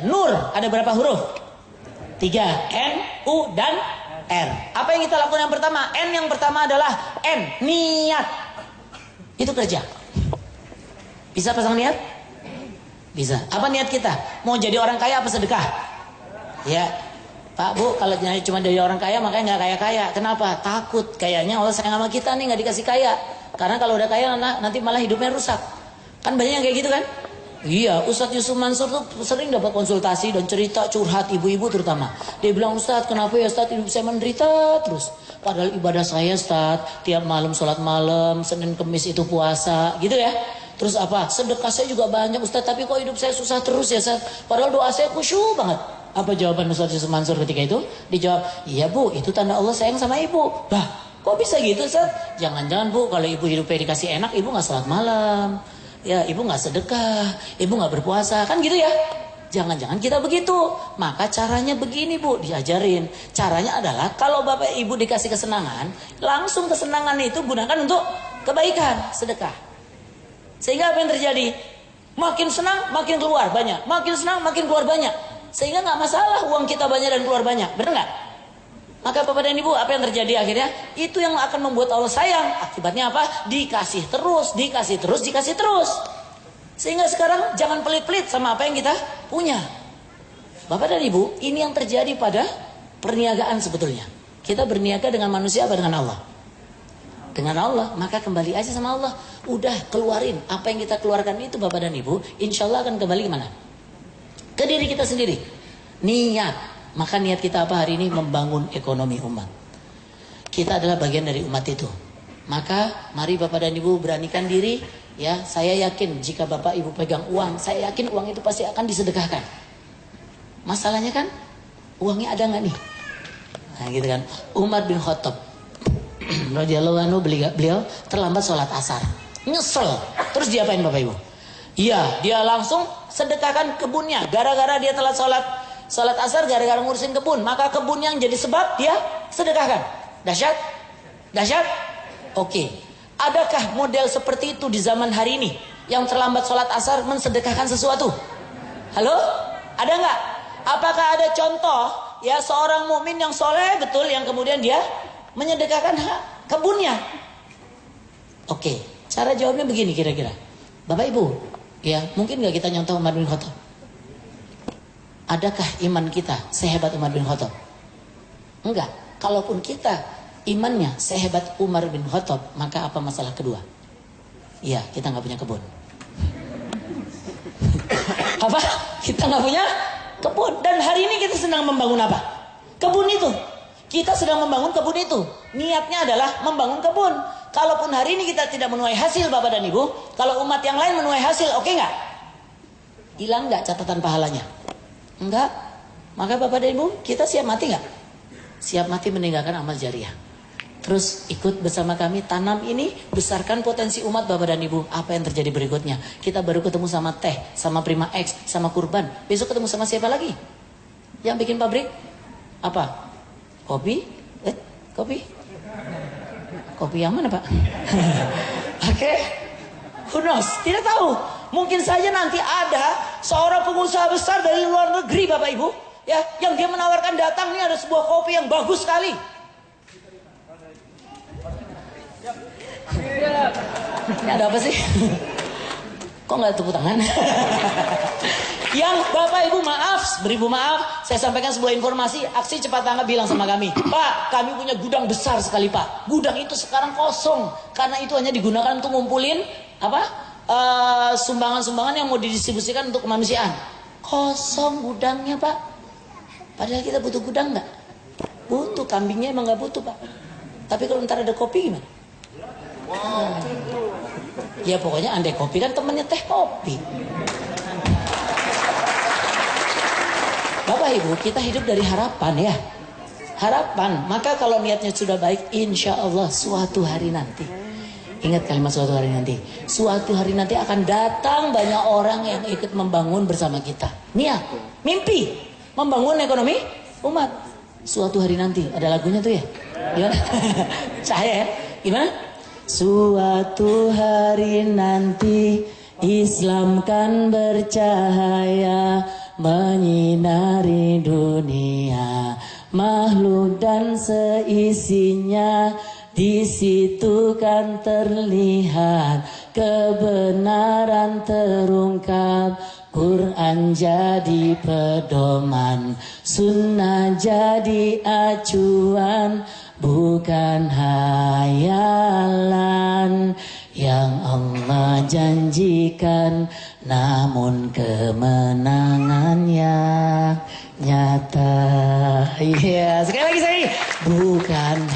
Nur ada berapa huruf? 3. N, U, dan R. Apa yang kita lakukan yang pertama? N yang pertama adalah N, niat. Itu kerja. Bisa pasang niat? Bisa. Apa niat kita? Mau jadi orang kaya apa sedekah? Ya. Pak, Bu, kalau cuma dari orang kaya makanya nggak kaya-kaya. Kenapa? Takut. Kayaknya Allah sayang sama kita nih, nggak dikasih kaya. Karena kalau udah kaya nanti malah hidupnya rusak. Kan banyak yang kayak gitu kan? Iya, Ustadz Yusuf Mansur tuh sering dapat konsultasi dan cerita curhat ibu-ibu terutama. Dia bilang, Ustadz, kenapa ya Ustadz hidup saya menderita terus? Padahal ibadah saya Ustadz, tiap malam sholat malam, Senin Kemis itu puasa, gitu ya. Terus apa? Sedekah saya juga banyak Ustadz, tapi kok hidup saya susah terus ya Ustadz? Padahal doa saya khusyuk banget. Apa jawaban Ustadz Yusuf Mansur ketika itu? Dijawab, iya Bu, itu tanda Allah sayang sama ibu. Bah, kok bisa gitu Ustadz? Jangan-jangan Bu, kalau ibu hidupnya dikasih enak, ibu gak sholat malam. Ya, ibu gak sedekah, ibu gak berpuasa, kan gitu ya? Jangan-jangan kita begitu. Maka caranya begini Bu, diajarin. Caranya adalah kalau bapak ibu dikasih kesenangan, langsung kesenangan itu gunakan untuk kebaikan, sedekah. Sehingga apa yang terjadi? Makin senang, makin keluar banyak. Makin senang, makin keluar banyak. Sehingga gak masalah uang kita banyak dan keluar banyak. Benar gak? Maka Bapak dan Ibu, apa yang terjadi akhirnya? Itu yang akan membuat Allah sayang. Akibatnya apa? Dikasih terus, dikasih terus, dikasih terus. Sehingga sekarang jangan pelit-pelit sama apa yang kita punya. Bapak dan Ibu, ini yang terjadi pada perniagaan sebetulnya. Kita berniaga dengan manusia apa dengan Allah? Dengan Allah, maka kembali aja sama Allah. Udah keluarin, apa yang kita keluarkan itu Bapak dan Ibu, insya Allah akan kembali kemana? Ke diri kita sendiri. Niat. Maka niat kita apa hari ini? Membangun ekonomi umat. Kita adalah bagian dari umat itu. Maka mari Bapak dan Ibu beranikan diri. Ya, saya yakin jika Bapak Ibu pegang uang, saya yakin uang itu pasti akan disedekahkan. Masalahnya kan, uangnya ada nggak nih? Nah gitu kan. Umar bin Khattab radhiyallahu anhu, beliau terlambat sholat asar. Nyesel. Terus diapain Bapak Ibu? Iya, dia langsung sedekahkan kebunnya. Gara-gara dia telat sholat asar, gara-gara ngurusin kebun, maka kebun yang jadi sebab dia sedekahkan. Dahsyat? Dahsyat? Oke. Adakah model seperti itu di zaman hari ini? Yang terlambat sholat asar mensedekahkan sesuatu? Halo? Ada nggak? Apakah ada contoh ya seorang mukmin yang soleh betul yang kemudian dia menyedekahkan kebunnya? Oke. Cara jawabnya begini kira-kira. Bapak Ibu, ya mungkin nggak kita nyontoh Umar bin Khattab? Adakah iman kita sehebat Umar bin Khattab? Enggak. Kalaupun kita imannya sehebat Umar bin Khattab, maka apa masalah kedua? Iya, kita nggak punya kebun. Apa? Kita nggak punya kebun. Dan hari ini kita sedang membangun apa? Kebun itu. Kita sedang membangun kebun itu. Niatnya adalah membangun kebun. Kalaupun hari ini kita tidak menuai hasil Bapak dan Ibu, kalau umat yang lain menuai hasil, oke nggak? Hilang nggak catatan pahalanya? Enggak. Maka Bapak dan Ibu, kita siap mati nggak? Siap mati meninggalkan amal jariah. Terus ikut bersama kami tanam ini, besarkan potensi umat Bapak dan Ibu. Apa yang terjadi berikutnya? Kita baru ketemu sama Teh, sama Prima X, sama Kurban. Besok ketemu sama siapa lagi? Yang bikin pabrik? Apa? Kopi? Kopi? Kopi yang mana Pak? Oke. Who knows? Tidak tahu. Mungkin saja nanti ada seorang pengusaha besar dari luar negeri Bapak Ibu, ya, yang dia menawarkan datang, ini ada sebuah kopi yang bagus sekali. Ini ada apa sih? Kok nggak tepuk tangan? Yang Bapak Ibu maaf, beribu maaf, saya sampaikan sebuah informasi. Aksi cepat tanggap bilang sama kami, Pak, kami punya gudang besar sekali Pak. Gudang itu sekarang kosong karena itu hanya digunakan untuk ngumpulin apa? Sumbangan-sumbangan yang mau didistribusikan untuk kemanusiaan. Kosong gudangnya Pak. Padahal kita butuh gudang nggak? Butuh. Kambingnya emang nggak butuh Pak. Tapi kalau ntar ada kopi gimana? Ya pokoknya andai kopi kan temannya teh kopi. Bapak Ibu, kita hidup dari harapan ya. Harapan. Maka kalau niatnya sudah baik, insya Allah suatu hari nanti. Ingat kalimat suatu hari nanti. Suatu hari nanti akan datang banyak orang yang ikut membangun bersama kita. Niat, mimpi, membangun ekonomi umat. Suatu hari nanti. Ada lagunya tuh ya? Gimana? Saya ya? Gimana? Suatu hari nanti Islam kan bercahaya, menyinari dunia, makhluk dan seisinya. Di situ kan terlihat kebenaran terungkap. Quran jadi pedoman, sunnah jadi acuan, bukan hayalan yang Allah janjikan, namun kemenangannya nyata. Iya, sekali lagi saya. Bukan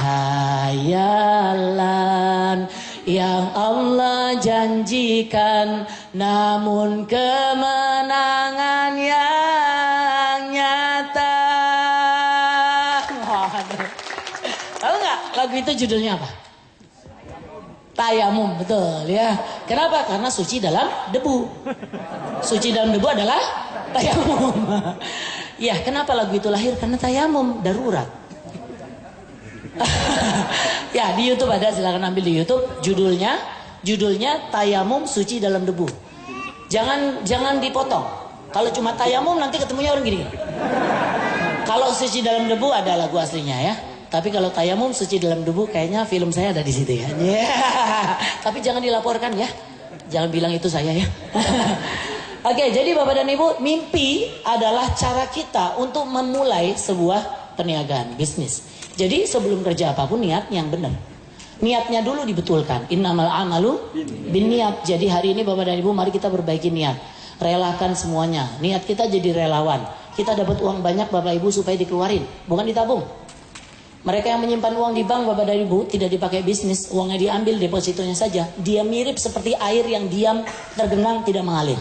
hayalan yang Allah janjikan, namun kemenangan yang nyata. Tahu nggak lagu itu judulnya apa? Tayamum, betul ya. Kenapa? Karena suci dalam debu. Suci dalam debu adalah tayamum. Ya, kenapa lagu itu lahir? Karena tayamum darurat. Ya, di YouTube ada, silakan ambil di YouTube. Judulnya tayamum suci dalam debu. Jangan dipotong. Kalau cuma tayamum nanti ketemunya orang gini. Kalau suci dalam debu ada lagu aslinya ya. Tapi kalau tayamum suci dalam debu, kayaknya film saya ada di situ ya. Yeah. Tapi jangan dilaporkan ya. Jangan bilang itu saya ya. Oke, jadi Bapak dan Ibu, mimpi adalah cara kita untuk memulai sebuah perniagaan, bisnis. Jadi sebelum kerja apapun niat yang benar. Niatnya dulu dibetulkan. Innamal amalu binniat. Jadi hari ini Bapak dan Ibu, mari kita perbaiki niat. Relakan semuanya. Niat kita jadi relawan. Kita dapat uang banyak Bapak Ibu supaya dikeluarin, bukan ditabung. Mereka yang menyimpan uang di bank Bapak dan Ibu tidak dipakai bisnis, uangnya diambil depositonya saja. Dia mirip seperti air yang diam, tergenang, tidak mengalir.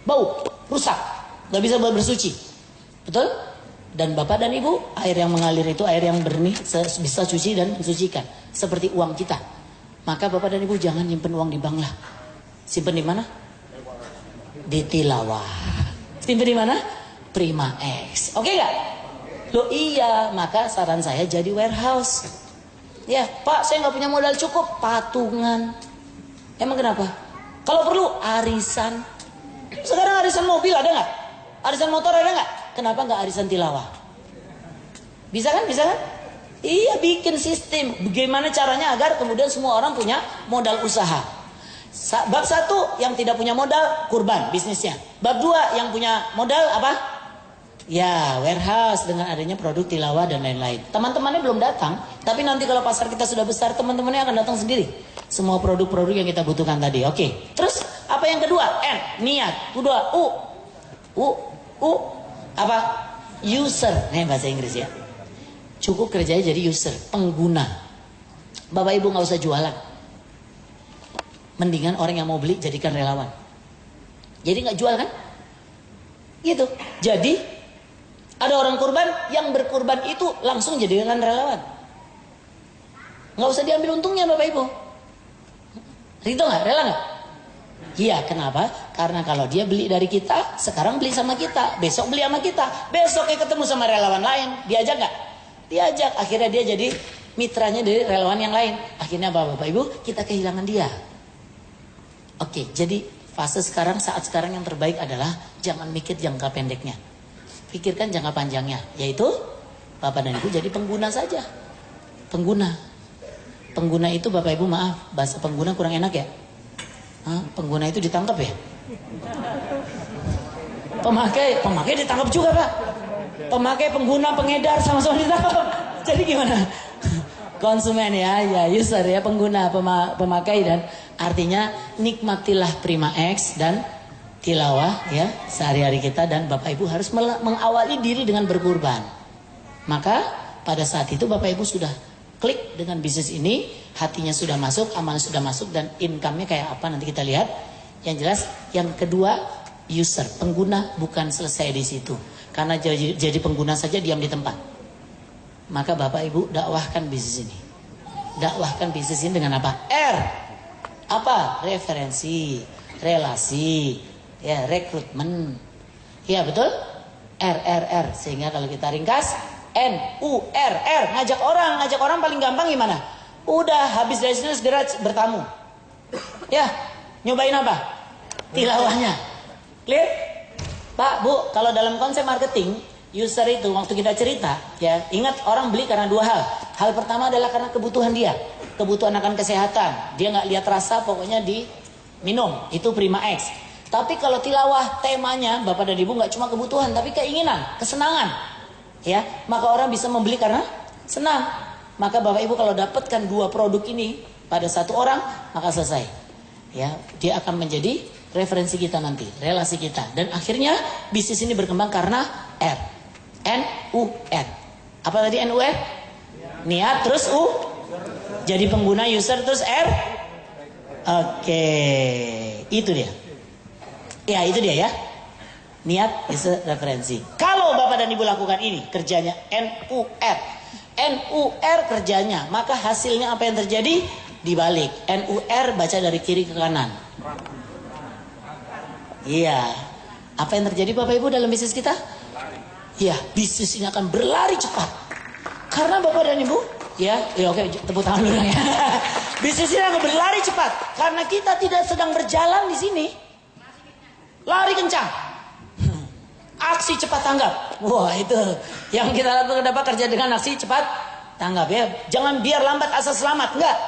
Bau, rusak, gak bisa buat bersuci. Betul? Dan Bapak dan Ibu, air yang mengalir itu air yang bernih, bisa suci dan mensucikan. Seperti uang kita. Maka Bapak dan Ibu jangan nyimpen uang di bank lah. Simpen di mana? Di tilawah. Simpen di mana? Prima X. Oke gak? Loh iya, maka saran saya jadi warehouse. Ya, Pak, saya nggak punya modal cukup, patungan. Emang kenapa? Kalau perlu arisan. Sekarang arisan mobil ada nggak? Arisan motor ada nggak? Kenapa nggak arisan tilawah? Bisa kan? Bisa kan? Iya, bikin sistem. Bagaimana caranya agar kemudian semua orang punya modal usaha. Bab 1 yang tidak punya modal, kurban bisnisnya. Bab 2 yang punya modal apa? Ya, warehouse dengan adanya produk tilawah dan lain-lain. Teman-temannya belum datang, tapi nanti kalau pasar kita sudah besar, teman-temannya akan datang sendiri. Semua produk-produk yang kita butuhkan tadi. Oke. Terus apa yang kedua? N, niat. Kedua, U. Apa? User. Nih bahasa Inggris ya. Cukup kerjanya jadi user, pengguna. Bapak Ibu nggak usah jualan. Mendingan orang yang mau beli jadikan relawan. Jadi nggak jual kan? Gitu. Jadi ada orang kurban, yang berkurban itu langsung jadikan relawan. Nggak usah diambil untungnya Bapak Ibu. Ridho nggak? Rela nggak? Iya, kenapa? Karena kalau dia beli dari kita, sekarang beli sama kita, besok beli sama kita, besoknya ketemu sama relawan lain, diajak nggak? Diajak. Akhirnya dia jadi mitranya dari relawan yang lain. Akhirnya apa Bapak Ibu? Kita kehilangan dia. Oke, jadi fase sekarang, saat sekarang yang terbaik adalah jangan mikir jangka pendeknya. Pikirkan jangka panjangnya, yaitu Bapak dan Ibu jadi pengguna saja. Pengguna itu Bapak Ibu maaf, bahasa pengguna kurang enak ya. Pengguna itu ditangkap ya. Pemakai ditangkap juga Pak. Pemakai, pengguna, pengedar sama-sama ditangkap. Jadi gimana? Konsumen ya, user ya, pengguna, pemakai, dan artinya nikmatilah Prima X dan tilawah ya sehari-hari kita, dan Bapak Ibu harus mengawali diri dengan berkurban. Maka pada saat itu Bapak Ibu sudah klik dengan bisnis ini, hatinya sudah masuk, amal sudah masuk, dan income-nya kayak apa nanti kita lihat. Yang jelas yang kedua user, pengguna, bukan selesai di situ. Karena jadi pengguna saja diam di tempat. Maka Bapak Ibu dakwahkan bisnis ini. Dakwahkan bisnis ini dengan apa? R. Apa? Referensi, relasi, ya, rekrutmen. Ya, betul? R. Sehingga kalau kita ringkas, NURR, ngajak orang paling gampang gimana? Udah habis dari sini segera bertamu. Ya, nyobain apa? Tilawahnya. Clear? Pak, Bu, kalau dalam konsep marketing, user itu waktu kita cerita, ya, ingat orang beli karena dua hal. Hal pertama adalah karena kebutuhan dia. Kebutuhan akan kesehatan. Dia nggak lihat rasa, pokoknya diminum. Itu prima X. Tapi kalau tilawah temanya, Bapak dan Ibu, nggak cuma kebutuhan, tapi keinginan, kesenangan. Ya, maka orang bisa membeli karena senang. Maka Bapak Ibu kalau dapatkan dua produk ini pada satu orang, maka selesai. Ya, dia akan menjadi referensi kita nanti, relasi kita. Dan akhirnya bisnis ini berkembang karena R. N-U-R. Apa tadi N-U-R? Niat, terus U. Jadi pengguna, user, terus R. Oke, itu dia. Ya, itu dia ya. Niat, user, referensi. Kalau Bapak dan Ibu lakukan ini, kerjanya N-U-R. N-U-R kerjanya, maka hasilnya apa yang terjadi? Dibalik. N-U-R baca dari kiri ke kanan. Iya. Apa yang terjadi Bapak Ibu dalam bisnis kita? Iya, bisnis ini akan berlari cepat. Karena Bapak dan Ibu, ya oke, tepuk tangan dulu ya. Bisnis ini akan berlari cepat karena kita tidak sedang berjalan di sini. Lari kencang. Aksi cepat tanggap. Wah, itu yang kita lakukan, dapat kerja dengan aksi cepat tanggap ya. Jangan biar lambat asal selamat, enggak.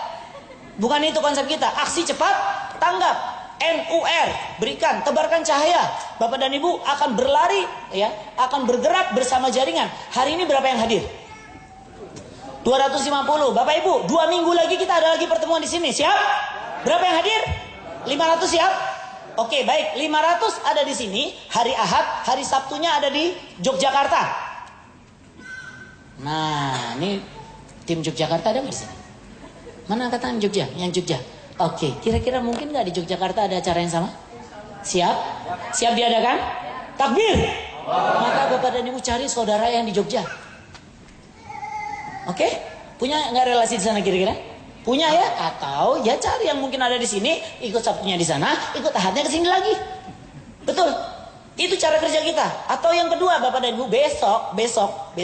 Bukan itu konsep kita. Aksi cepat tanggap. N-U-R, berikan, tebarkan cahaya. Bapak dan Ibu akan berlari, ya, akan bergerak bersama jaringan. Hari ini berapa yang hadir? 250. Bapak Ibu, 2 minggu lagi kita ada lagi pertemuan di sini. Siap? Berapa yang hadir? 500 siap? Oke, baik. 500 ada di sini. Hari Ahad, hari Sabtunya ada di Yogyakarta. Nah, ini tim Yogyakarta ada nggak di sini? Mana angkatan Jogja? Yang Jogja. Oke, kira-kira mungkin nggak di Yogyakarta ada acara yang sama? Siap? Siap diadakan? Takbir! Maka Bapak dan Ibu cari saudara yang di Jogja. Oke? Punya nggak relasi di sana kira-kira? Punya ya? Atau ya cari yang mungkin ada di sini, ikut Sabtunya di sana, ikut Ahadnya ke sini lagi. Betul? Itu cara kerja kita. Atau yang kedua, Bapak dan Ibu, besok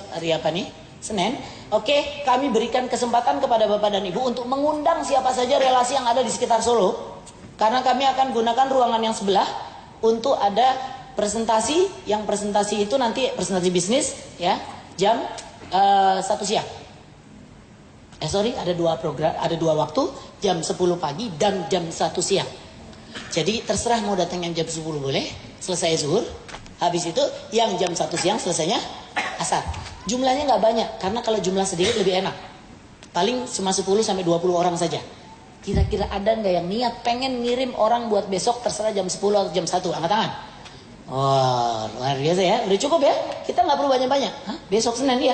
hari apa nih? Senin. Oke, kami berikan kesempatan kepada Bapak dan Ibu untuk mengundang siapa saja relasi yang ada di sekitar Solo. Karena kami akan gunakan ruangan yang sebelah untuk ada presentasi. Yang presentasi itu nanti presentasi bisnis ya, jam 1 siang. Ada dua waktu, jam 10 pagi dan jam 1 siang. Jadi terserah mau datang yang jam 10 boleh, selesai zuhur. Habis itu yang jam 1 siang selesainya asar. Jumlahnya nggak banyak, karena kalau jumlah sedikit lebih enak. Paling cuma 10 sampai 20 orang saja. Kira-kira ada nggak yang niat pengen ngirim orang buat besok terserah jam 10 atau jam 1? Angkat tangan. Wah, luar biasa ya. Udah cukup ya. Kita nggak perlu banyak-banyak. Hah? Besok Senin ya.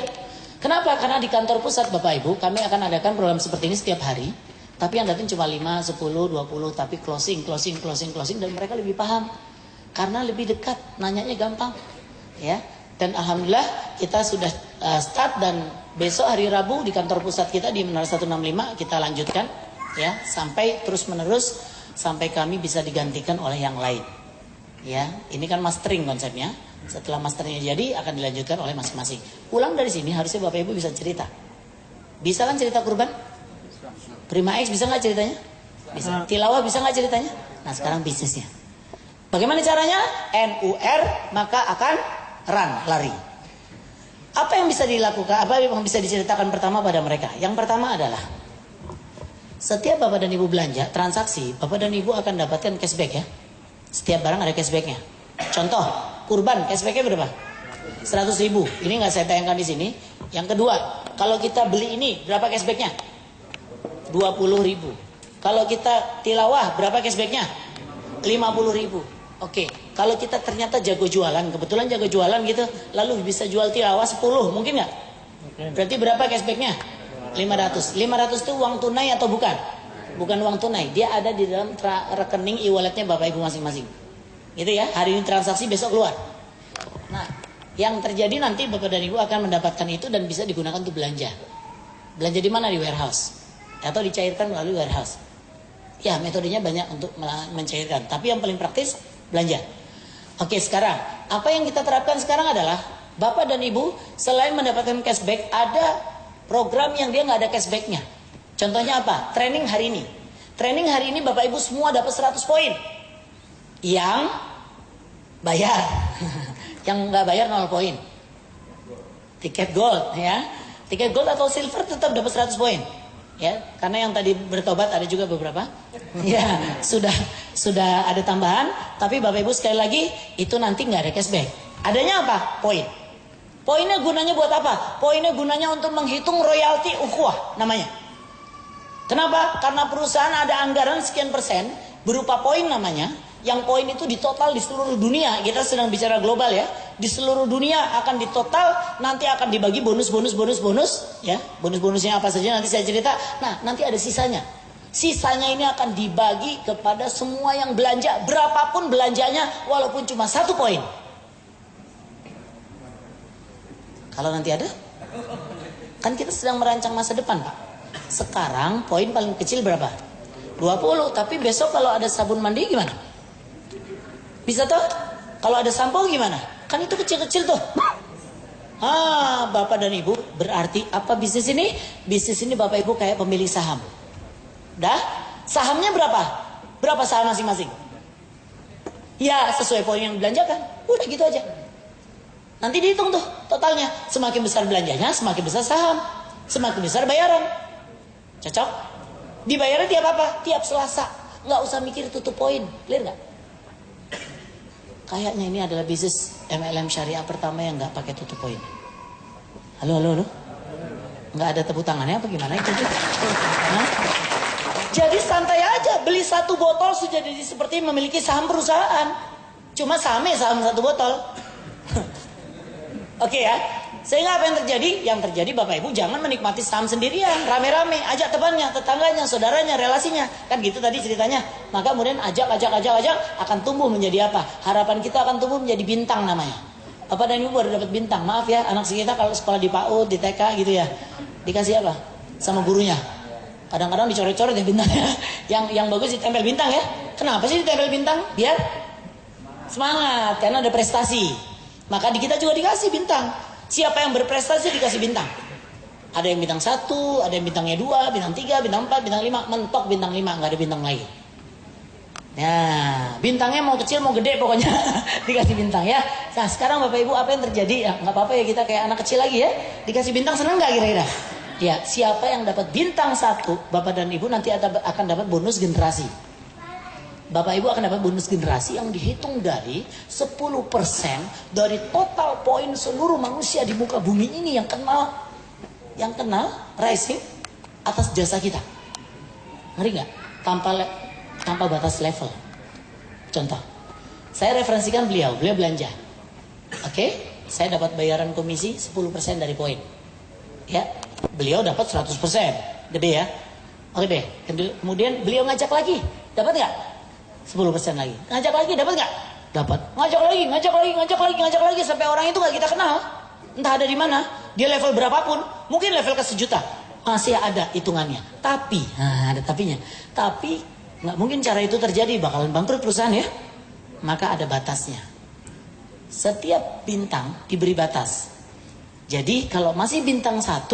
Kenapa? Karena di kantor pusat Bapak Ibu, kami akan adakan program seperti ini setiap hari. Tapi yang datang cuma 5, 10, 20. Tapi closing. Dan mereka lebih paham. Karena lebih dekat. Nanyanya gampang. Ya. Dan Alhamdulillah kita sudah start, dan besok hari Rabu di kantor pusat kita di Menara 165 kita lanjutkan. Ya, sampai terus menerus sampai kami bisa digantikan oleh yang lain. Ya, ini kan mastering konsepnya. Setelah masternya jadi akan dilanjutkan oleh masing-masing. Pulang dari sini harusnya Bapak Ibu bisa cerita. Bisa kan cerita kurban? Prima X bisa nggak ceritanya? Bisa. Tilawah bisa nggak ceritanya? Nah sekarang bisnisnya. Bagaimana caranya? N-U-R maka akan run, lari. Apa yang bisa dilakukan? Apa yang bisa diceritakan pertama pada mereka? Yang pertama adalah setiap Bapak dan Ibu belanja, transaksi, Bapak dan Ibu akan dapatkan cashback ya. Setiap barang ada cashbacknya. Contoh, kurban, cashbacknya berapa? 100.000. Ini nggak saya tayangkan di sini. Yang kedua, kalau kita beli ini, berapa cashbacknya? 20.000. Kalau kita tilawah, berapa cashbacknya? 50.000. Oke, kalau kita ternyata jago jualan, kebetulan jago jualan gitu, lalu bisa jual tilawah 10, mungkin nggak? Berarti berapa cashbacknya? 500. 500 itu uang tunai atau bukan? Bukan uang tunai, dia ada di dalam rekening e-walletnya Bapak Ibu masing-masing. Gitu ya, hari ini transaksi, besok keluar. Nah, yang terjadi nanti Bapak dan Ibu akan mendapatkan itu dan bisa digunakan untuk belanja. Belanja di mana? Di warehouse. Atau dicairkan melalui warehouse. Ya, metodenya banyak untuk mencairkan. Tapi yang paling praktis, belanja. Oke, sekarang apa yang kita terapkan sekarang adalah Bapak dan Ibu selain mendapatkan cashback, ada program yang dia nggak ada cashbacknya. Contohnya apa? Training hari ini. Training hari ini Bapak Ibu semua dapat 100 poin. Yang Bayar. Yang nggak bayar 0 poin. Tiket gold ya. Tiket gold atau silver tetap dapat 100 poin. Ya, karena yang tadi bertobat ada juga beberapa. Ya, sudah ada tambahan, tapi Bapak Ibu sekali lagi itu nanti nggak ada cashback. Adanya apa? Poin. Poinnya gunanya buat apa? Poinnya gunanya untuk menghitung royalti ukhuwah namanya. Kenapa? Karena perusahaan ada anggaran sekian persen berupa poin namanya. Yang poin itu ditotal di seluruh dunia. Kita sedang bicara global ya. Di seluruh dunia akan ditotal, nanti akan dibagi bonus ya. Bonus-bonusnya apa saja nanti saya cerita. Nah, nanti ada sisanya. Sisanya ini akan dibagi kepada semua yang belanja, berapapun belanjanya walaupun cuma 1 poin. Kalau nanti ada? Kan kita sedang merancang masa depan, Pak. Sekarang poin paling kecil berapa? 20, tapi besok kalau ada sabun mandi gimana? Bisa toh? Kalau ada sampo gimana? Kan itu kecil-kecil tuh. Bapak dan Ibu, berarti apa bisnis ini? Bisnis ini Bapak Ibu kayak pemilik saham. Dah? Sahamnya berapa? Berapa saham masing-masing? Ya, sesuai poin yang dibelanjakan. Udah gitu aja. Nanti dihitung tuh totalnya. Semakin besar belanjanya, semakin besar saham. Semakin besar bayaran. Cocok? Dibayarnya tiap apa? Tiap Selasa. Nggak usah mikir tutup poin. Clear nggak? Kayaknya ini adalah bisnis MLM syariah pertama yang nggak pakai tutup poin. Halo. Nggak ada tepuk tangannya apa gimana itu? Hah? Jadi santai aja, beli 1 botol sudah jadi seperti memiliki saham perusahaan. Cuma saham 1 botol. Oke ya. Sehingga apa yang terjadi? Yang terjadi Bapak Ibu jangan menikmati saham sendirian, rame-rame, ajak temannya, tetangganya, saudaranya, relasinya. Kan gitu tadi ceritanya. Maka kemudian ajak akan tumbuh menjadi apa? Harapan kita akan tumbuh menjadi bintang namanya. Bapak dan Ibu baru dapat bintang. Maaf ya, anak kita kalau sekolah di PAUD, di TK gitu ya. Dikasih apa? Sama gurunya. Kadang-kadang dicoret-coret ya bintangnya. Yang bagus ditempel bintang ya. Kenapa sih ditempel bintang? Biar semangat, karena ada prestasi. Maka di kita juga dikasih bintang. Siapa yang berprestasi dikasih bintang. Ada yang bintang 1, ada yang bintangnya 2, bintang 3, bintang 4, bintang 5. Mentok bintang 5, nggak ada bintang lain. Nah, bintangnya mau kecil mau gede pokoknya dikasih bintang ya. Nah, sekarang Bapak Ibu apa yang terjadi? Ya, nggak apa-apa ya kita kayak anak kecil lagi ya. Dikasih bintang seneng nggak kira-kira? Ya, siapa yang dapat bintang 1, Bapak dan Ibu nanti akan dapat bonus generasi. Bapak Ibu akan dapat bonus generasi yang dihitung dari 10% dari total poin seluruh manusia di muka bumi ini yang kenal rising atas jasa kita. Ngeri nggak? Tanpa batas level. Contoh, saya referensikan beliau belanja. Oke, saya dapat bayaran komisi 10% dari poin. Ya, beliau dapat 100%. Gede ya. Oke deh. Kemudian beliau ngajak lagi, dapat nggak? 10% lagi. Ngajak lagi dapat nggak? Dapat. Ngajak lagi sampai orang itu nggak kita kenal. Entah ada di mana. Dia level berapapun, mungkin level ke 1.000.000. Masih ada hitungannya. Tapi, ada tapinya. Tapi nggak mungkin cara itu terjadi, bakalan bangkrut perusahaan ya. Maka ada batasnya. Setiap bintang diberi batas. Jadi kalau masih bintang 1,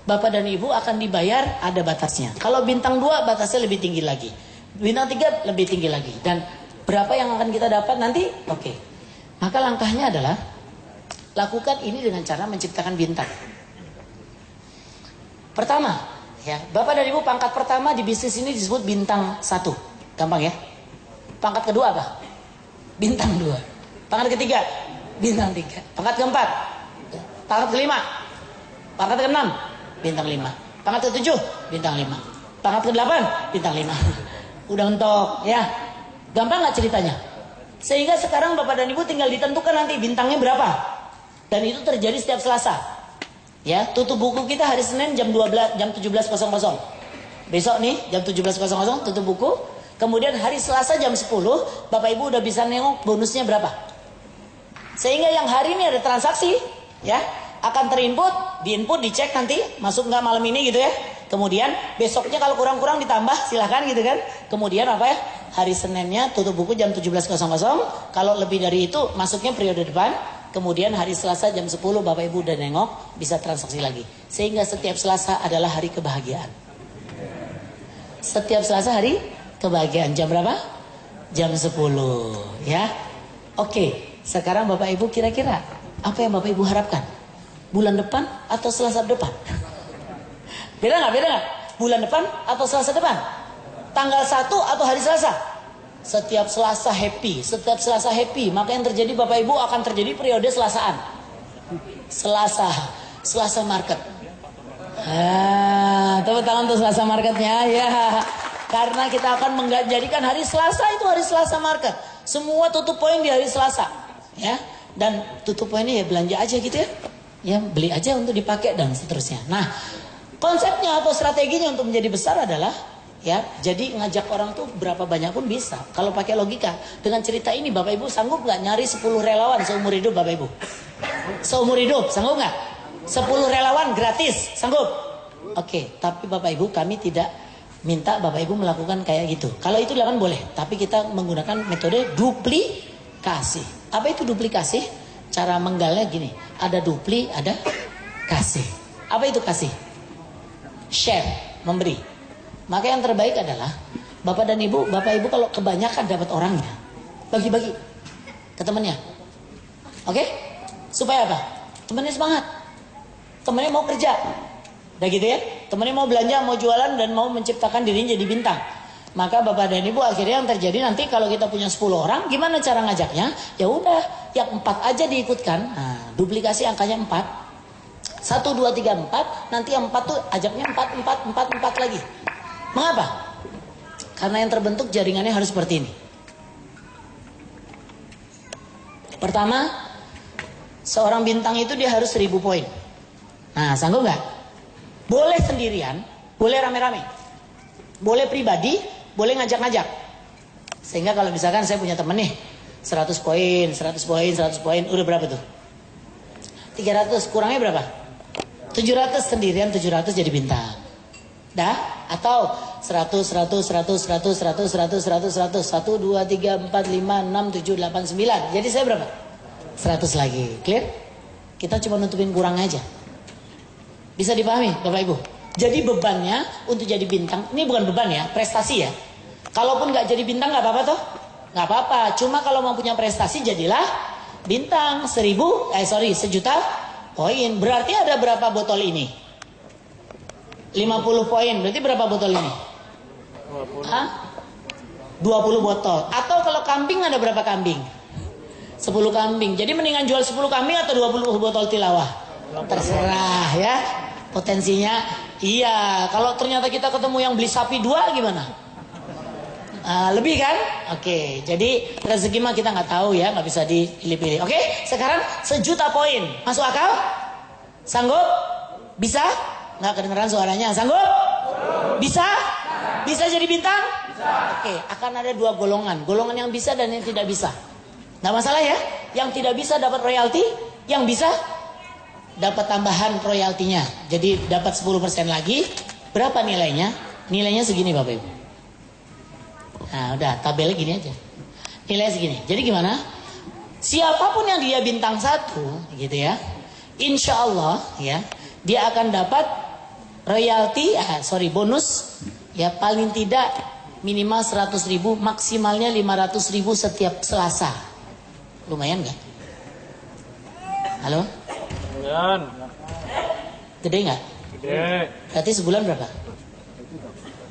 Bapak dan Ibu akan dibayar ada batasnya. Kalau bintang 2 batasnya lebih tinggi lagi. Bintang 3 lebih tinggi lagi. Dan berapa yang akan kita dapat nanti? Oke. Maka langkahnya adalah lakukan ini dengan cara menciptakan bintang. Pertama, ya, Bapak dan Ibu pangkat pertama di bisnis ini disebut bintang 1. Gampang ya. Pangkat kedua apa? Bintang 2. Pangkat ketiga, bintang 3. Pangkat keempat, pangkat kelima. Pangkat keenam, bintang 5. Pangkat ketujuh, bintang 5. Pangkat ke-8, bintang 5. Udah mentok ya. Gampang gak ceritanya? Sehingga sekarang Bapak dan Ibu tinggal ditentukan nanti bintangnya berapa. Dan itu terjadi setiap Selasa. Ya, tutup buku kita hari Senin jam 17.00. Besok nih jam 17.00 tutup buku. Kemudian hari Selasa jam 10 Bapak Ibu udah bisa nengok bonusnya berapa. Sehingga yang hari ini ada transaksi ya, akan diinput, dicek nanti masuk nggak malam ini gitu ya. Kemudian besoknya kalau kurang-kurang ditambah silahkan gitu kan. Kemudian apa ya, hari Seninnya tutup buku jam 17.00. Kalau lebih dari itu masuknya periode depan. Kemudian hari Selasa jam 10 Bapak Ibu udah nengok, bisa transaksi lagi. Sehingga setiap Selasa adalah hari kebahagiaan. Setiap Selasa hari kebahagiaan. Jam berapa? Jam 10 ya. Oke, Sekarang Bapak Ibu kira-kira apa yang Bapak Ibu harapkan? Bulan depan atau Selasa depan? Beda nggak? Beda nggak? Bulan depan atau Selasa depan? Tanggal 1 atau hari Selasa? Setiap Selasa happy, setiap Selasa happy. Maka yang terjadi Bapak Ibu akan terjadi periode Selasaan. Selasa market. Tepuk tangan untuk Selasa marketnya ya. Karena kita akan menjadikan hari Selasa itu hari Selasa market. Semua tutup poin di hari Selasa, ya. Dan tutup poinnya ya belanja aja gitu ya. Ya beli aja untuk dipakai dan seterusnya. Nah, konsepnya atau strateginya untuk menjadi besar adalah ya, jadi ngajak orang tuh berapa banyak pun bisa. Kalau pakai logika, dengan cerita ini Bapak Ibu sanggup nggak nyari 10 relawan seumur hidup Bapak Ibu? Seumur hidup, sanggup nggak? 10 relawan gratis, sanggup? Oke, tapi Bapak Ibu kami tidak minta Bapak Ibu melakukan kayak gitu. Kalau itu dilakukan boleh, tapi kita menggunakan metode duplikasi. Apa itu duplikasi? Cara menggalnya gini, ada dupli, ada kasih. Apa itu kasih? Share, memberi. Maka yang terbaik adalah Bapak dan Ibu, Bapak Ibu kalau kebanyakan dapat orangnya, bagi-bagi ke temannya. Oke? Supaya apa? Temannya semangat. Temannya mau kerja. Udah gitu ya? Temannya mau belanja, mau jualan dan mau menciptakan dirinya jadi bintang. Maka Bapak dan Ibu akhirnya yang terjadi nanti kalau kita punya 10 orang, gimana cara ngajaknya? Ya udah, yang 4 aja diikutkan. Nah, duplikasi angkanya 4. 1, 2, 3, 4. Nanti yang 4 tuh ajaknya 4 lagi. Mengapa? Karena yang terbentuk jaringannya harus seperti ini. Pertama, seorang bintang itu dia harus 1000 poin. Nah, sanggup nggak? Boleh sendirian, boleh rame-rame. Boleh pribadi, boleh ngajak-ngajak. Sehingga kalau misalkan saya punya temen nih, 100 poin, 100 poin, 100 poin, udah berapa tuh? 300, kurangnya berapa? 700 sendirian, 700 jadi bintang. Dah? Atau 100, 100, 100, 100, 100, 100, 100, 100, 1, 2, 3, 4, 5, 6, 7, 8, 9. Jadi saya berapa? 100 lagi. Clear? Kita cuma nutupin kurang aja. Bisa dipahami Bapak Ibu? Jadi bebannya untuk jadi bintang, ini bukan beban ya, prestasi ya. Kalaupun nggak jadi bintang nggak apa-apa toh? Nggak apa-apa. Cuma kalau mau punya prestasi jadilah bintang 1.000 poin. Berarti ada berapa botol ini? 50 poin, berarti berapa botol ini? 20. Hah? 20 botol. Atau kalau kambing ada berapa kambing? 10 kambing. Jadi mendingan jual 10 kambing atau 20 botol tilawah? Terserah ya. Potensinya iya. Kalau ternyata kita ketemu yang beli sapi 2 gimana? Lebih kan? Oke. Jadi rezeki mah kita nggak tahu ya, nggak bisa dipilih-pilih. Oke. Sekarang 1.000.000 poin. Masuk akal? Sanggup? Bisa? Nggak kedengeran suaranya. Sanggup? Bisa? Bisa jadi bintang? Bisa. Oke, akan ada 2 golongan. Golongan yang bisa dan yang tidak bisa. Nggak masalah ya. Yang tidak bisa dapat royalti, yang bisa dapat tambahan royaltinya. Jadi dapat 10% lagi. Berapa nilainya? Nilainya segini Bapak Ibu. Nah udah, tabelnya gini aja. Nilainya segini. Jadi gimana? Siapapun yang dia bintang 1 gitu ya, insya Allah ya, dia akan dapat royalti, bonus ya, paling tidak minimal 100.000, maksimalnya 500.000 setiap Selasa. Lumayan nggak? Halo? Lumayan. Gede nggak? Gede. Berarti sebulan berapa?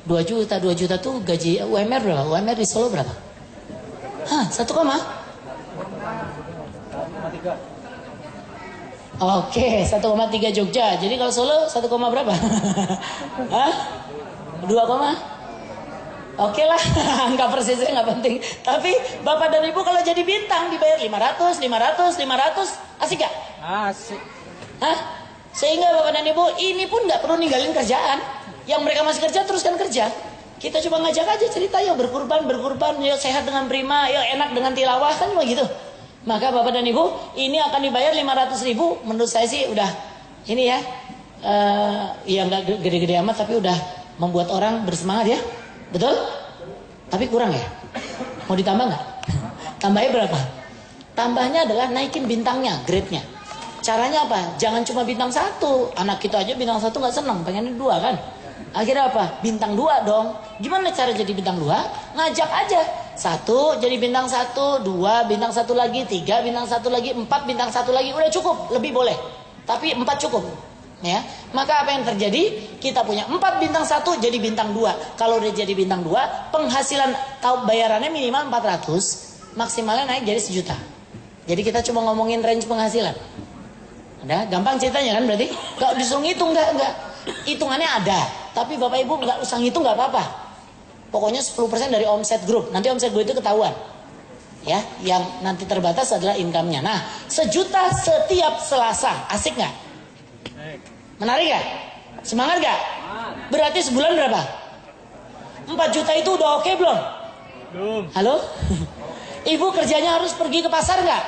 2 juta. 2 juta tuh gaji UMR berapa? UMR di Solo berapa? Hah, 1, Oke, 1,3 Jogja. Jadi kalau Solo 1, berapa? Hah? 2, oke lah, angka persisnya nggak penting. Tapi Bapak dan Ibu kalau jadi bintang dibayar 500, 500, asik gak? Asik. Hah? Sehingga Bapak dan Ibu ini pun nggak perlu ninggalin kerjaan. Yang mereka masih kerja teruskan kerja. Kita coba ngajak aja cerita, yuk berkurban, yuk sehat dengan prima, yuk enak dengan tilawah, kan cuma gitu. Maka Bapak dan Ibu ini akan dibayar 500.000. Menurut saya sih udah ini ya, ya nggak gede-gede amat, tapi udah membuat orang bersemangat ya. Betul? Tapi kurang ya? Mau ditambah nggak? Tambahnya berapa? Tambahnya adalah naikin bintangnya, grade-nya. Caranya apa? Jangan cuma bintang 1. Anak kita aja bintang 1 nggak senang, pengennya 2 kan? Akhirnya apa? Bintang 2 dong. Gimana cara jadi bintang 2? Ngajak aja. 1 jadi bintang 1, 2 bintang 1 lagi, 3 bintang 1 lagi, 4 bintang 1 lagi, udah cukup, lebih boleh. Tapi 4 cukup. Ya. Maka apa yang terjadi? Kita punya 4 bintang 1 jadi bintang 2. Kalau udah jadi bintang 2, penghasilan bayarannya minimal 400, maksimalnya naik jadi 1 juta. Jadi kita cuma ngomongin range penghasilan. Ada, gampang ceritanya kan berarti? Gak disuruh ngitung, enggak. Hitungannya ada, tapi Bapak Ibu nggak usah ngitung, nggak apa-apa. Pokoknya 10% dari omset grup. Nanti omset grup itu ketahuan. Ya, yang nanti terbatas adalah income-nya. Nah, 1 juta setiap Selasa. Asik nggak? Menarik nggak? Semangat nggak? Berarti sebulan berapa? 4 juta itu udah oke belum? Belum. Halo? Ibu kerjanya harus pergi ke pasar nggak?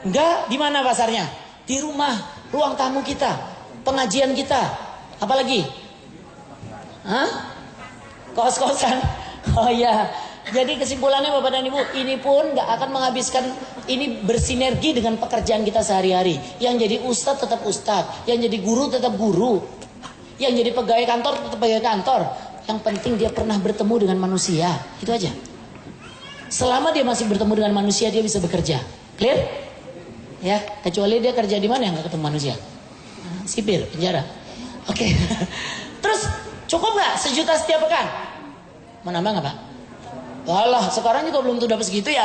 Nggak. Di mana pasarnya? Di rumah, ruang tamu kita, pengajian kita, apalagi? Hah? Kos-kosan. Oh iya. Jadi kesimpulannya Bapak dan Ibu, ini pun nggak akan menghabiskan, ini bersinergi dengan pekerjaan kita sehari-hari. Yang jadi ustadz tetap ustadz, yang jadi guru tetap guru, yang jadi pegawai kantor tetap pegawai kantor. Yang penting dia pernah bertemu dengan manusia, itu aja. Selama dia masih bertemu dengan manusia, dia bisa bekerja. Clear? Ya, kecuali dia kerja di mana yang nggak ketemu manusia. Sipir, penjara. Oke. Terus cukup nggak 1 juta setiap pekan? Mau nambah nggak Pak? Walah, sekarang juga belum tuh dapat segitu ya.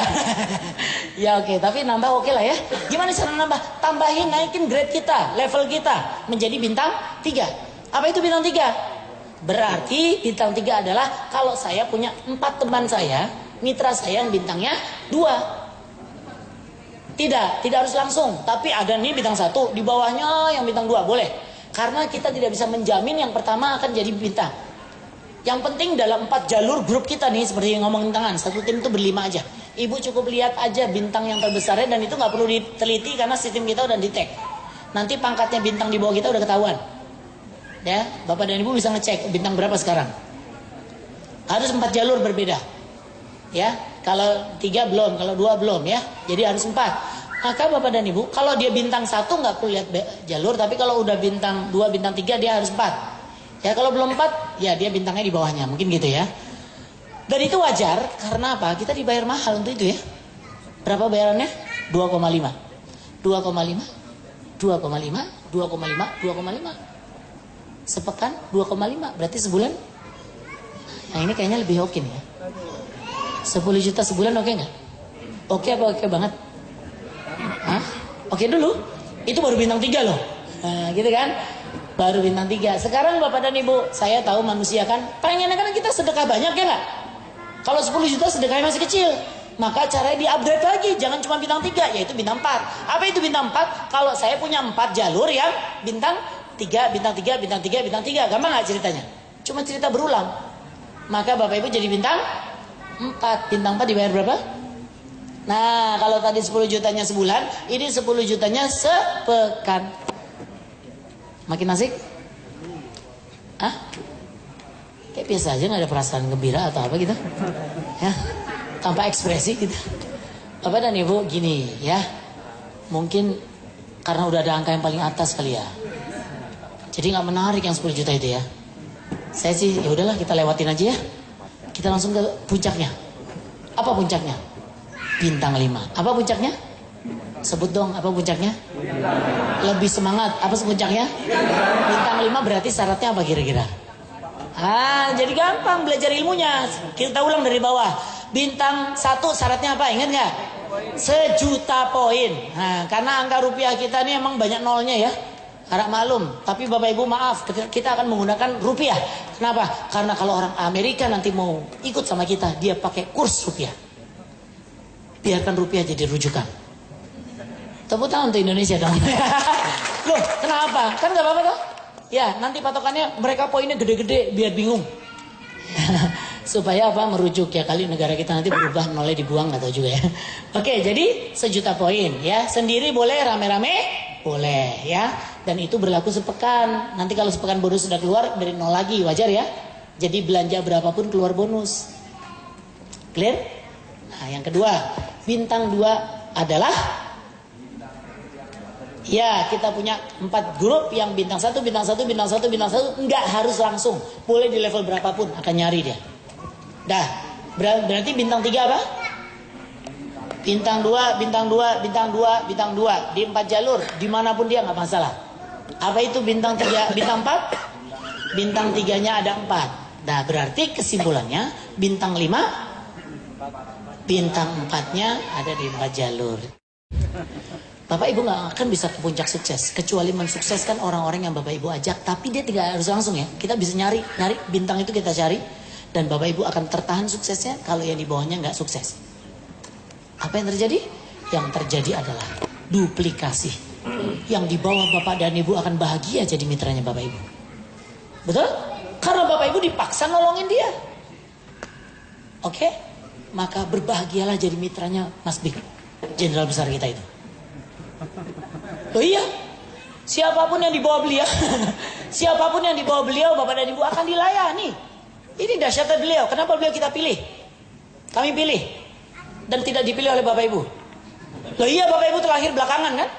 Ya oke, tapi nambah oke lah ya. Gimana cara nambah? Tambahin, naikin grade kita, level kita menjadi bintang 3. Apa itu bintang 3? Berarti bintang 3 adalah kalau saya punya 4 teman saya, mitra saya yang bintangnya 2. Tidak harus langsung. Tapi ada nih bintang 1, di bawahnya yang bintang 2, boleh. Karena kita tidak bisa menjamin yang pertama akan jadi bintang. Yang penting dalam 4 jalur grup kita nih, seperti yang ngomongin tangan, 1 tim itu ber5 aja. Ibu cukup lihat aja bintang yang terbesarnya, dan itu nggak perlu diteliti karena sistem kita udah di-tag. Nanti pangkatnya bintang di bawah kita udah ketahuan. Ya, Bapak dan Ibu bisa ngecek bintang berapa sekarang. Harus 4 jalur berbeda. Ya, kalau 3 belum, kalau 2 belum ya. Jadi harus 4. Maka Bapak dan Ibu, kalau dia bintang 1 nggak perlu lihat jalur, tapi kalau udah bintang 2, bintang 3 dia harus 4. Ya kalau belum 4, ya dia bintangnya di bawahnya, mungkin gitu ya. Dan itu wajar, karena apa? Kita dibayar mahal untuk itu ya. Berapa bayarannya? 2,5. 2,5, 2,5, 2,5, 2,5. Sepekan 2,5, berarti sebulan. Nah ini kayaknya lebih oke nih ya. 10 juta sebulan oke nggak? Oke apa oke banget? Hah? Oke dulu? Itu baru bintang 3 loh. Nah gitu kan? Baru bintang 3. Sekarang Bapak dan Ibu, saya tahu manusia kan pengennya kan kita sedekah banyak ya nggak? Kalau 10 juta sedekahnya masih kecil. Maka caranya di-upgrade lagi. Jangan cuma bintang 3, yaitu bintang 4. Apa itu bintang 4? Kalau saya punya 4 jalur yang bintang 3, bintang 3, bintang 3, bintang 3. Gampang nggak ceritanya? Cuma cerita berulang. Maka Bapak Ibu jadi bintang 4. Bintang 4 dibayar berapa? Nah, kalau tadi 10 jutanya sebulan, ini 10 jutanya sepekan. Makin asik? Hah? Kayak biasa aja, gak ada perasaan gembira atau apa gitu. Ya, tanpa ekspresi gitu. Bapak dan Ibu gini ya. Mungkin karena udah ada angka yang paling atas kali ya. Jadi gak menarik yang 10 juta itu ya. Saya sih ya udahlah, kita lewatin aja ya. Kita langsung ke puncaknya. Apa puncaknya? Bintang 5. Apa puncaknya? Sebut dong, apa puncaknya? Lebih semangat. Apa puncaknya? Bintang 5 berarti syaratnya apa kira-kira? Jadi gampang belajar ilmunya. Kita ulang dari bawah. Bintang 1 syaratnya apa? Ingat nggak? 1 juta poin. Nah, karena angka rupiah kita ini emang banyak nolnya ya. Harap maklum. Tapi Bapak Ibu maaf, kita akan menggunakan rupiah. Kenapa? Karena kalau orang Amerika nanti mau ikut sama kita, dia pakai kurs rupiah. Biarkan rupiah jadi rujukan. Tepuk tangan untuk Indonesia dong. Loh, kenapa? Kan gak apa-apa toh? Ya, nanti patokannya mereka poinnya gede-gede biar bingung. Supaya apa? Merujuk ya, kali negara kita nanti berubah, nolnya dibuang, gak tahu juga ya. Oke, jadi 1 juta poin ya. Sendiri boleh, rame-rame boleh ya. Dan itu berlaku sepekan. Nanti kalau sepekan bonus sudah keluar, dari 0 lagi, wajar ya. Jadi belanja berapapun keluar bonus. Clear? Nah, yang kedua, bintang 2 adalah ya, kita punya 4 grup yang bintang 1, bintang 1, bintang 1, bintang 1. Enggak harus langsung. Boleh di level berapapun, akan nyari dia. Dah, Berarti bintang 3 apa? Bintang 2, bintang 2, bintang 2, bintang 2 di 4 jalur, dimanapun dia nggak masalah. Apa itu bintang 3, bintang 4? Bintang 3-nya ada 4. Nah, berarti kesimpulannya bintang 5, bintang 4-nya ada di 4 jalur. Bapak Ibu nggak akan bisa ke puncak sukses kecuali mensukseskan orang-orang yang Bapak Ibu ajak. Tapi dia tidak harus langsung ya. Kita bisa nyari bintang itu kita cari, dan Bapak Ibu akan tertahan suksesnya kalau yang di bawahnya nggak sukses. Apa yang terjadi? Yang terjadi adalah duplikasi. Yang di bawah Bapak dan Ibu akan bahagia jadi mitranya Bapak Ibu. Betul? Karena Bapak Ibu dipaksa nolongin dia. Oke? Maka berbahagialah jadi mitranya Mas Big, jenderal besar kita itu. Oh iya, siapapun yang dibawa beliau, siapapun yang dibawa beliau, Bapak dan Ibu akan dilayani. Ini dahsyatnya beliau. Kenapa beliau kita pilih? Kami pilih dan tidak dipilih oleh Bapak Ibu. Loh iya, Bapak Ibu terlahir belakangan kan?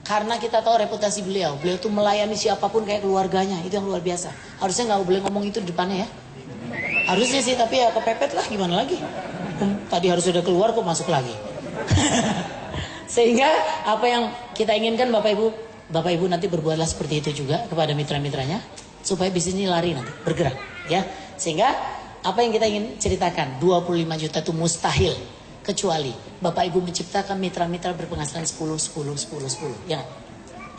Karena kita tahu reputasi beliau. Beliau tuh melayani siapapun kayak keluarganya. Itu yang luar biasa. Harusnya nggak boleh ngomong itu di depannya ya. Harusnya sih, tapi ya kepepet lah, gimana lagi. Tadi harus sudah keluar kok masuk lagi. Sehingga apa yang kita inginkan Bapak Ibu nanti berbuatlah seperti itu juga kepada mitra-mitranya, supaya bisnis ini lari nanti, bergerak ya. Sehingga apa yang kita ingin ceritakan, 25 juta itu mustahil kecuali Bapak Ibu menciptakan mitra-mitra berpenghasilan 10 ya.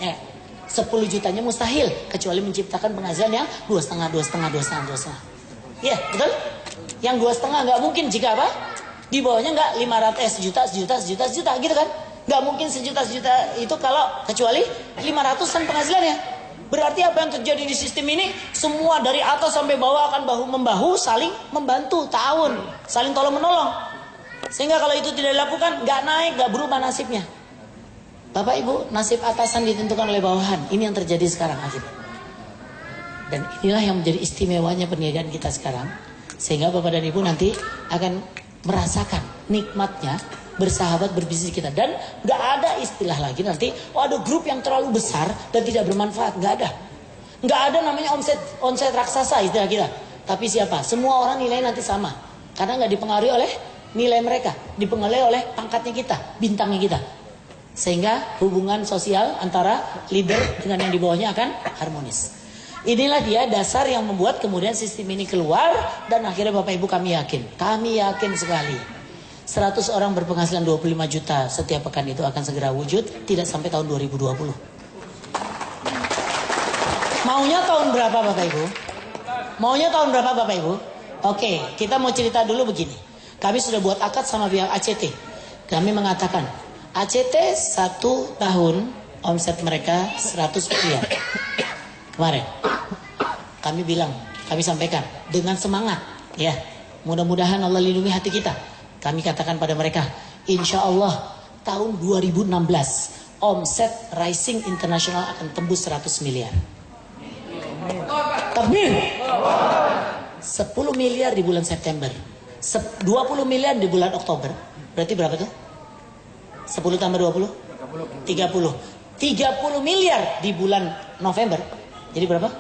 10 jutanya mustahil kecuali menciptakan penghasilan yang 2,5. Ya, betul? Yang 2,5 nggak mungkin jika apa? Di bawahnya nggak 500 sejuta gitu kan? Nggak mungkin sejuta itu kalau kecuali 500-an penghasilannya. Berarti apa yang terjadi di sistem ini? Semua dari atas sampai bawah akan bahu-membahu, saling membantu, ta'awun, saling tolong-menolong. Sehingga kalau itu tidak dilakukan, nggak naik, nggak berubah nasibnya. Bapak Ibu, nasib atasan ditentukan oleh bawahan. Ini yang terjadi sekarang akhirnya. Dan inilah yang menjadi istimewanya perniagaan kita sekarang. Sehingga Bapak dan Ibu nanti akan merasakan nikmatnya bersahabat berbisnis kita. Dan gak ada istilah lagi nanti, oh ada grup yang terlalu besar dan tidak bermanfaat. Gak ada. Gak ada namanya omset raksasa istilah kita. Tapi siapa? Semua orang nilai nanti sama. Karena gak dipengaruhi oleh nilai mereka. Dipengaruhi oleh pangkatnya kita, bintangnya kita. Sehingga hubungan sosial antara leader dengan yang di bawahnya akan harmonis. Inilah dia dasar yang membuat kemudian sistem ini keluar. Dan akhirnya Bapak Ibu kami yakin sekali 100 orang berpenghasilan 25 juta setiap pekan itu akan segera wujud. Tidak sampai tahun 2020. Maunya tahun berapa Bapak Ibu? Maunya tahun berapa Bapak Ibu? Oke, kita mau cerita dulu begini. Kami sudah buat akad sama pihak ACT. Kami mengatakan ACT 1 tahun omset mereka 100 miliar. Kemarin kami bilang, kami sampaikan dengan semangat ya, mudah-mudahan Allah lindungi hati kita. Kami katakan pada mereka, insya Allah tahun 2016 omset Rising International akan tembus 100 miliar. Takbir. 10 miliar di bulan September, 20 miliar di bulan Oktober. Berarti berapa tuh? 10 tambah 20? 30 miliar di bulan November. Jadi berapa?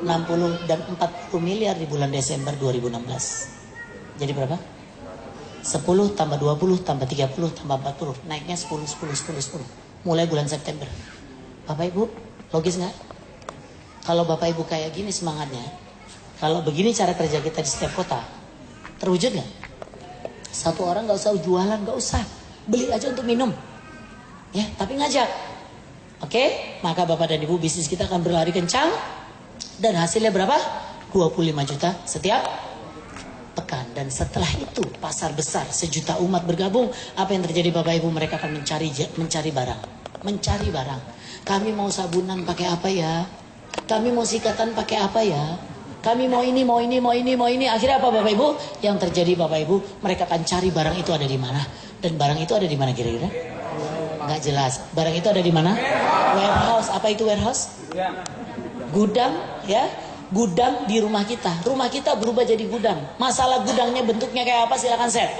60 dan 40 miliar di bulan Desember 2016. Jadi berapa? 10 tambah 20 tambah 30 tambah 40. Naiknya 10. Mulai bulan September. Bapak Ibu, logis nggak? Kalau Bapak Ibu kayak gini semangatnya, kalau begini cara kerja kita di setiap kota, terwujud nggak? Satu orang nggak usah jualan, nggak usah. Beli aja untuk minum. Ya, tapi ngajak. Oke, maka Bapak dan Ibu bisnis kita akan berlari kencang. Dan hasilnya berapa? 25 juta setiap pekan. Dan setelah itu pasar besar, 1 juta umat bergabung. Apa yang terjadi Bapak Ibu? Mereka akan mencari barang. Mencari barang. Kami mau sabunan pakai apa ya? Kami mau sikatan pakai apa ya? Kami mau ini. Akhirnya apa Bapak Ibu? Yang terjadi Bapak Ibu, mereka akan cari barang itu ada di mana. Dan barang itu ada di mana kira-kira? Nggak jelas. Barang itu ada di mana? Warehouse. Apa itu warehouse? Gudang, ya. Gudang di rumah kita. Rumah kita berubah jadi gudang. Masalah gudangnya bentuknya kayak apa? Silakan share.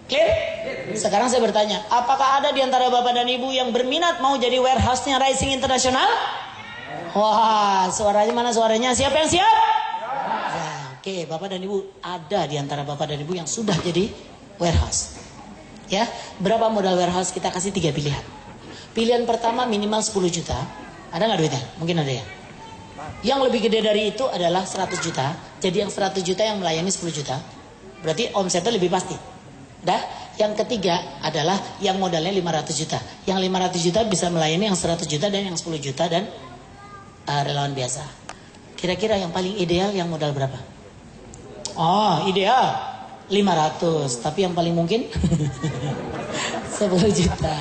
Clear? Sekarang saya bertanya, apakah ada di antara Bapak dan Ibu yang berminat mau jadi warehouse-nya Rising International? Wah, suaranya mana suaranya? Siapa yang siap? Ya, Oke, Bapak dan Ibu, ada di antara Bapak dan Ibu yang sudah jadi warehouse. Ya, berapa modal warehouse? Kita kasih 3 pilihan. Pilihan pertama minimal 10 juta. Ada nggak duitnya? Mungkin ada ya. Yang lebih gede dari itu adalah 100 juta. Jadi yang 100 juta yang melayani 10 juta. Berarti omsetnya lebih pasti. Dah. Yang ketiga adalah yang modalnya 500 juta. Yang 500 juta bisa melayani yang 100 juta dan yang 10 juta dan relawan biasa. Kira-kira yang paling ideal yang modal berapa? Oh, ideal 500. Tapi yang paling mungkin 10 juta.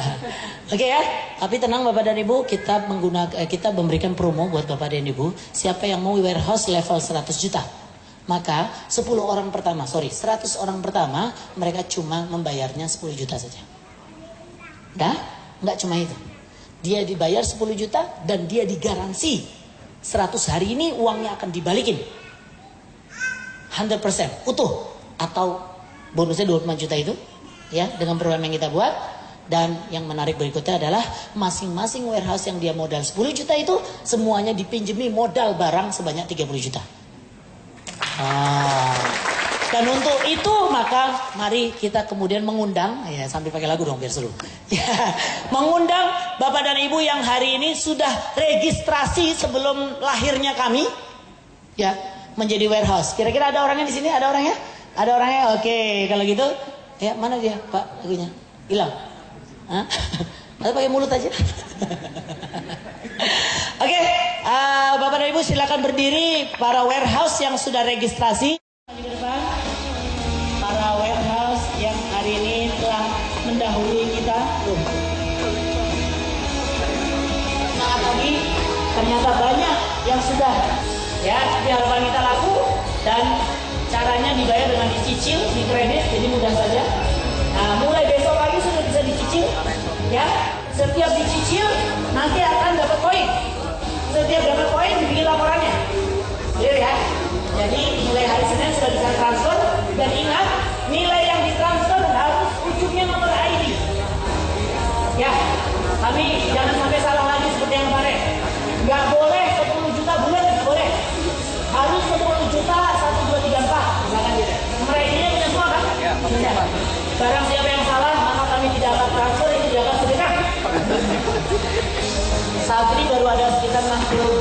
Oke ya, tapi tenang Bapak dan Ibu, kita memberikan promo buat Bapak dan Ibu. Siapa yang mau warehouse level 100 juta, maka 100 orang pertama mereka cuma membayarnya 10 juta saja. Dah, nggak cuma itu. Dia dibayar 10 juta dan dia digaransi 100 hari ini uangnya akan dibalikin 100% utuh, atau bonusnya 25 juta itu ya, dengan program yang kita buat. Dan yang menarik berikutnya adalah masing-masing warehouse yang dia modal 10 juta itu semuanya dipinjemi modal barang sebanyak 30 juta. Dan untuk itu maka mari kita kemudian mengundang, ya sambil pakai lagu dong biar seru. Ya, mengundang Bapak dan Ibu yang hari ini sudah registrasi sebelum lahirnya kami, ya, menjadi warehouse. Kira-kira ada orangnya di sini? Ada orangnya? Ada orangnya? Oke, kalau gitu, ya mana dia Pak lagunya? Hilang? Hah? Atau pakai mulut aja? Oke, Bapak dan Ibu silakan berdiri. Para warehouse yang sudah registrasi di depan. Para warehouse yang hari ini telah mendahului kita. Sangat lagi, ternyata banyak yang sudah ya di harapan kita laku, dan caranya dibayar dengan dicicil, di kredit, jadi mudah saja. Nah, mulai besok pagi sudah bisa dicicil, ya. Setiap dicicil nanti akan dapat poin. Setiap dapat poin dibikin laporannya, clear ya. Jadi mulai hari Senin sudah bisa transfer, dan ingat nilai yang ditransfer harus ujungnya nomor ID. Ya, kami jangan sampai salah lagi seperti yang kemarin. Nggak boleh 10 juta bulan, nggak boleh. Harus 10 juta 1, 2, 3, 4 misalkan gitu. Nomor ID-nya punya semua kan? Ya, punya. Barang siapa yang salah, maka kami tidak akan transfer, itu tidak akan sedekah. Saat ini baru ada sekitar 60